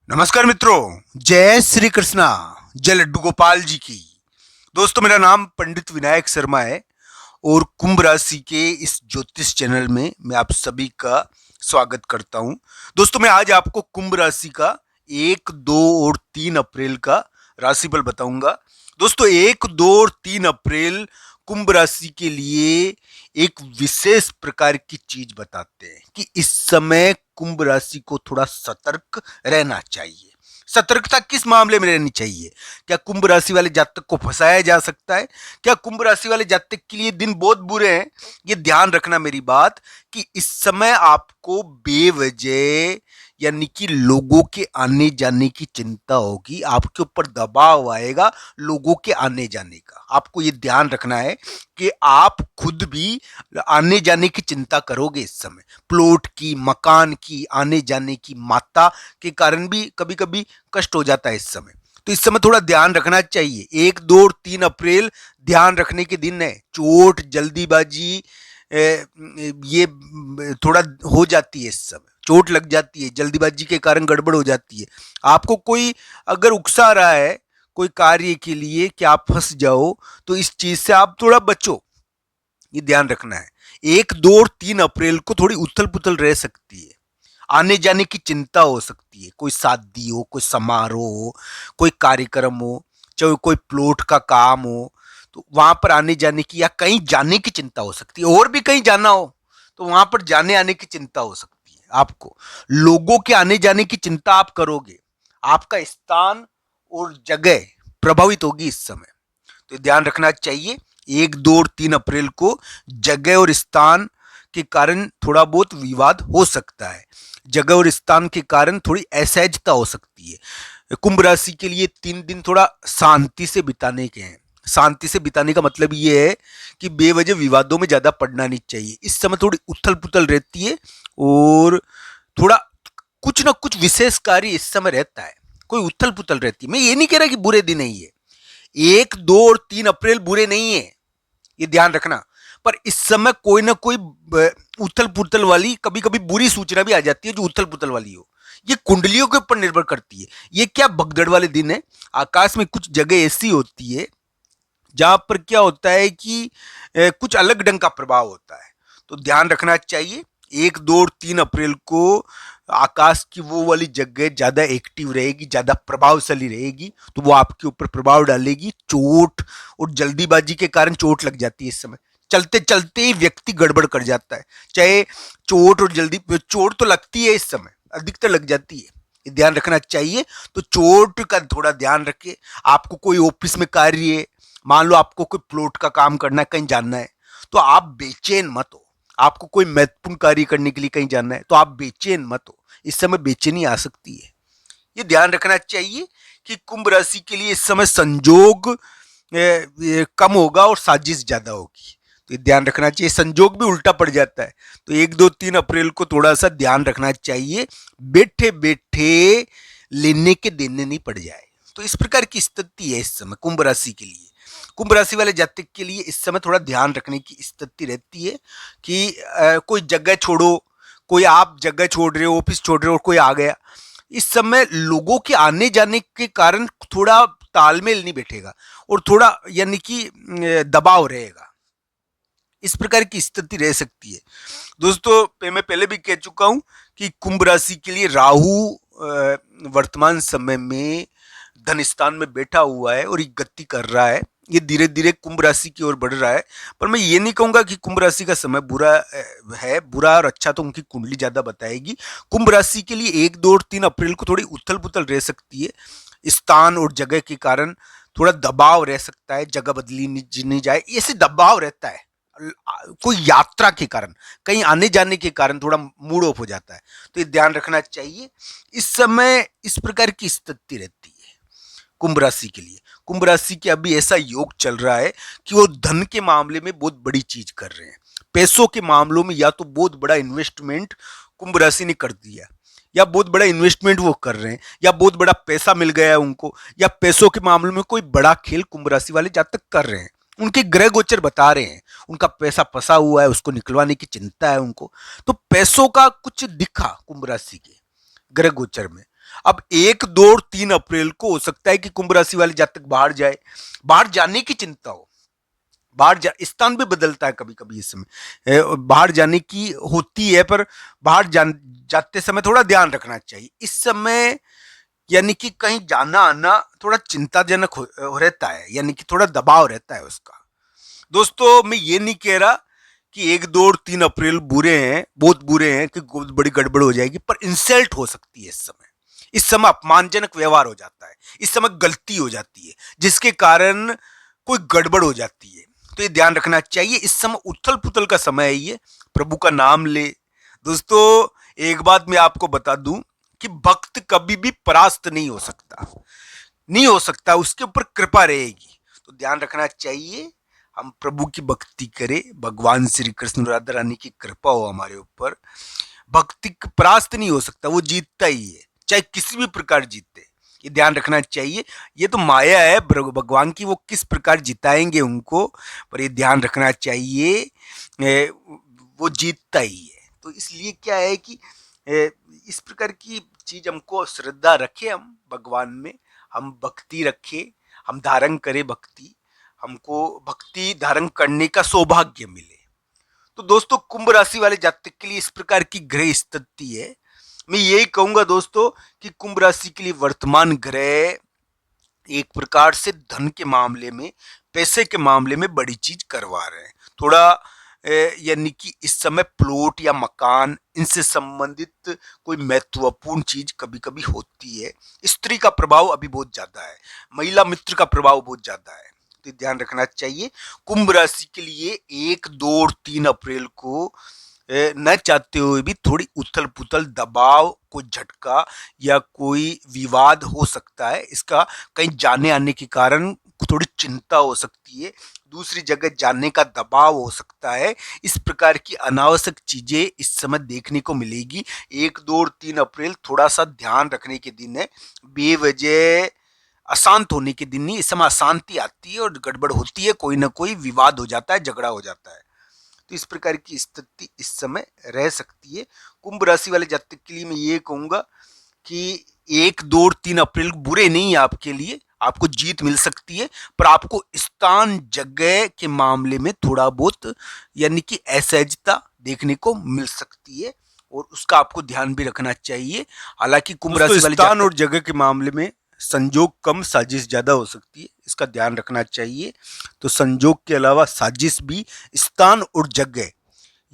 नमस्कार मित्रों, जय श्री कृष्णा, जय लड्डू गोपाल जी की। दोस्तों, मेरा नाम पंडित विनायक शर्मा है और कुंभ राशि के इस ज्योतिष चैनल में मैं आप सभी का स्वागत करता हूं। दोस्तों, मैं आज आपको कुंभ राशि का 1, 2 और 3 अप्रैल का राशिफल बताऊंगा। दोस्तों, 1, 2 और 3 अप्रैल कुंभ राशि के लिए एक विशेष प्रकार की चीज बताते हैं कि इस समय कुंभ राशि को थोड़ा सतर्क रहना चाहिए। सतर्कता किस मामले में रहनी चाहिए? क्या कुंभ राशि वाले जातक को फंसाया जा सकता है? क्या कुंभ राशि वाले जातक के लिए दिन बहुत बुरे हैं? ये ध्यान रखना मेरी बात कि इस समय आपको बेवजह यानी कि लोगों के आने जाने की चिंता होगी, आपके ऊपर दबाव आएगा लोगों के आने जाने का। आपको ये ध्यान रखना है कि आप खुद भी आने जाने की चिंता करोगे इस समय। प्लॉट की, मकान की, आने जाने की, माता के कारण भी कभी कभी कष्ट हो जाता है इस समय। तो इस समय थोड़ा ध्यान रखना चाहिए। 1, 2 और 3 अप्रैल ध्यान रखने के दिन है। चोट, जल्दीबाजी ये थोड़ा हो जाती है इस समय। चोट लग जाती है, जल्दीबाजी के कारण गड़बड़ हो जाती है। आपको कोई अगर उकसा रहा है कोई कार्य के लिए कि आप फंस जाओ, तो इस चीज से आप थोड़ा बचो, ये ध्यान रखना है। 1, 2 और 3 अप्रैल को थोड़ी उथल पुथल रह सकती है। आने जाने की चिंता हो सकती है। कोई शादी हो, कोई समारोह हो, कोई कार्यक्रम हो, चाहे कोई प्लॉट का काम हो, तो वहां पर आने जाने की या कहीं जाने की चिंता हो सकती है। और भी कहीं जाना हो तो वहां पर जाने आने की चिंता हो सकती है। आपको लोगों के आने जाने की चिंता आप करोगे। आपका स्थान और जगह प्रभावित होगी इस समय, तो ध्यान रखना चाहिए। 1, 2 और 3 अप्रैल को जगह और स्थान के कारण थोड़ा बहुत विवाद हो सकता है। जगह और स्थान के कारण थोड़ी असहजता हो सकती है। कुंभ राशि के लिए 3 दिन थोड़ा शांति से बिताने के हैं। शांति से बिताने का मतलब ये है कि बेवजह विवादों में ज्यादा पड़ना नहीं चाहिए। इस समय थोड़ी उथल पुथल रहती है और थोड़ा कुछ ना कुछ विशेष कार्य इस समय रहता है। कोई उथल पुथल रहती है। मैं ये नहीं कह रहा कि बुरे दिन नहीं है। 1, 2 और 3 अप्रैल बुरे नहीं है, ये ध्यान रखना। पर इस समय कोई ना कोई उथल पुथल वाली कभी कभी बुरी सूचना भी आ जाती है जो उथल पुथल वाली हो। ये कुंडलियों के ऊपर निर्भर करती है। ये क्या भगदड़ वाले दिन है। आकाश में कुछ जगह ऐसी होती है जहां पर क्या होता है कि कुछ अलग ढंग का प्रभाव होता है, तो ध्यान रखना चाहिए। 1, 2 और 3 अप्रैल को आकाश की वो वाली जगह ज्यादा एक्टिव रहेगी, ज्यादा प्रभावशाली रहेगी, तो वो आपके ऊपर प्रभाव डालेगी। चोट और जल्दीबाजी के कारण चोट लग जाती है इस समय। चलते चलते ही व्यक्ति गड़बड़ कर जाता है। चाहे चोट और जल्दी चोट तो लगती है इस समय, अधिकतर लग जाती है, ये ध्यान रखना चाहिए। तो चोट का थोड़ा ध्यान रखिए। आपको कोई ऑफिस में कार्य है, मान लो आपको कोई प्लॉट का काम करना है, कहीं जाना है, तो आप बेचैन मत हो। आपको कोई महत्वपूर्ण कार्य करने के लिए कहीं जाना है तो आप बेचैन मत हो। इस समय बेचैनी आ सकती है, ये ध्यान रखना चाहिए कि कुंभ राशि के लिए इस समय संजोग कम होगा और साजिश ज्यादा होगी, तो ये ध्यान रखना चाहिए। संजोग भी उल्टा पड़ जाता है, तो 1, 2, 3 अप्रैल को थोड़ा सा ध्यान रखना चाहिए, बैठे बैठे लेने के देने नहीं पड़ जाए। तो इस प्रकार की स्थिति है इस समय कुंभ राशि के लिए। कुंभ राशि वाले जातक के लिए इस समय थोड़ा ध्यान रखने की स्थिति रहती है कि कोई जगह छोड़ो, कोई आप जगह छोड़ रहे हो, ऑफिस छोड़ रहे हो और कोई आ गया। इस समय लोगों के आने जाने के कारण थोड़ा तालमेल नहीं बैठेगा और थोड़ा यानी कि दबाव रहेगा। इस प्रकार की स्थिति रह सकती है। दोस्तों, मैं पहले भी कह चुका हूं कि कुंभ राशि के लिए राहु वर्तमान समय में धन स्थान में बैठा हुआ है और ये गति कर रहा है। ये धीरे धीरे कुंभ राशि की ओर बढ़ रहा है। पर मैं ये नहीं कहूंगा कि कुंभ राशि का समय बुरा है। बुरा और अच्छा तो उनकी कुंडली ज्यादा बताएगी। कुंभ राशि के लिए 1, 2 और 3 अप्रैल को थोड़ी उथल पुथल रह सकती है। स्थान और जगह के कारण थोड़ा दबाव रह सकता है। जगह बदली नहीं जाए, ऐसे दबाव रहता है। कोई यात्रा के कारण, कहीं आने जाने के कारण थोड़ा मूड ऑफ हो जाता है, तो ये ध्यान रखना चाहिए। इस समय इस प्रकार की स्थिति रहती है कुंभ राशि के लिए। कुंभ राशि के अभी ऐसा योग चल रहा है कि वो धन के मामले में बहुत बड़ी चीज कर रहे हैं। पैसों के मामलों में या तो बहुत बड़ा इन्वेस्टमेंट कुंभ राशि ने कर दिया, या बहुत बड़ा इन्वेस्टमेंट वो कर रहे हैं, या बहुत बड़ा पैसा मिल गया है उनको, या पैसों के मामले में कोई बड़ा खेल कुंभ राशि वाले जातक कर रहे हैं। उनके ग्रह गोचर बता रहे हैं उनका पैसा फंसा हुआ है, उसको निकलवाने की चिंता है उनको। तो पैसों का कुछ दिखा कुंभ राशि के ग्रह गोचर में, अब 1, 2 और 3 अप्रैल को हो सकता है कि कुंभ राशि वाले जातक बाहर जाए, बाहर जाने की चिंता हो, स्थान भी बदलता है कभी कभी इस समय, बाहर जाने की होती है, पर जाते समय थोड़ा ध्यान रखना चाहिए इस समय। यानी कि कहीं जाना आना थोड़ा चिंताजनक रहता है, यानी कि थोड़ा दबाव रहता है उसका। दोस्तों मैं ये नहीं कह रहा कि 1, 2 और 3 अप्रैल बुरे हैं, बहुत बुरे हैं कि बहुत बड़ी गड़बड़ हो जाएगी, पर इंसल्ट हो सकती है इस समय। इस समय अपमानजनक व्यवहार हो जाता है, इस समय गलती हो जाती है जिसके कारण कोई गड़बड़ हो जाती है। तो ये ध्यान रखना चाहिए, इस समय उथल पुथल का समय है, ये प्रभु का नाम ले। दोस्तों एक बात मैं आपको बता दूं कि भक्त कभी भी परास्त नहीं हो सकता, नहीं हो सकता, उसके ऊपर कृपा रहेगी। तो ध्यान रखना चाहिए, हम प्रभु की भक्ति करें, भगवान श्री कृष्ण राधा रानी की कृपा हो हमारे ऊपर। भक्ति परास्त नहीं हो सकता, वो जीतता ही है, चाहे किसी भी प्रकार जीते। ये ध्यान रखना चाहिए, ये तो माया है भगवान की, वो किस प्रकार जिताएंगे उनको, पर ये ध्यान रखना चाहिए वो जीतता ही है। तो इसलिए क्या है कि इस प्रकार की चीज हमको श्रद्धा रखे, हम भगवान में हम भक्ति रखें, हम धारण करें भक्ति, हमको भक्ति धारण करने का सौभाग्य मिले। तो दोस्तों कुंभ राशि वाले जातक के लिए इस प्रकार की ग्रह स्थिति है। मैं यही कहूंगा दोस्तों कि कुंभ राशि के लिए वर्तमान ग्रह एक प्रकार से धन के मामले में, पैसे के मामले में बड़ी चीज करवा रहे हैं। थोड़ा यानी कि इस समय प्लॉट या मकान, इनसे संबंधित कोई महत्वपूर्ण चीज कभी कभी होती है। स्त्री का प्रभाव अभी बहुत ज्यादा है, महिला मित्र का प्रभाव बहुत ज्यादा है, तो ध्यान रखना चाहिए। कुंभ राशि के लिए 1, 2 और 3 अप्रैल को न चाहते हुए भी थोड़ी उथल पुथल, दबाव, कोई झटका या कोई विवाद हो सकता है। इसका कहीं जाने आने के कारण थोड़ी चिंता हो सकती है, दूसरी जगह जाने का दबाव हो सकता है। इस प्रकार की अनावश्यक चीजें इस समय देखने को मिलेगी। 1, 2 और 3 अप्रैल थोड़ा सा ध्यान रखने के दिन है, बेवजह अशांत होने के दिन नहीं। इस समय अशांति आती है और गड़बड़ होती है, कोई ना कोई विवाद हो जाता है, झगड़ा हो जाता है। तो इस प्रकार की स्थिति इस समय रह सकती है। कुंभ राशि वाले जातक के लिए मैं ये कहूंगा कि 1, 2 और 3 अप्रैल बुरे नहीं है आपके लिए, आपको जीत मिल सकती है, पर आपको स्थान जगह के मामले में थोड़ा बहुत यानी कि असहजता देखने को मिल सकती है, और उसका आपको ध्यान भी रखना चाहिए। हालांकि कुंभ राशि वाले स्थान और जगह के मामले में संजोग कम, साजिश ज्यादा हो सकती है, इसका ध्यान रखना चाहिए। तो संजोग के अलावा साजिश भी स्थान और जगह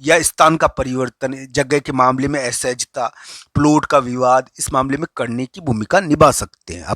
या स्थान का परिवर्तन, जगह के मामले में असहजता, प्लॉट का विवाद, इस मामले में करने की भूमिका निभा सकते हैं आप।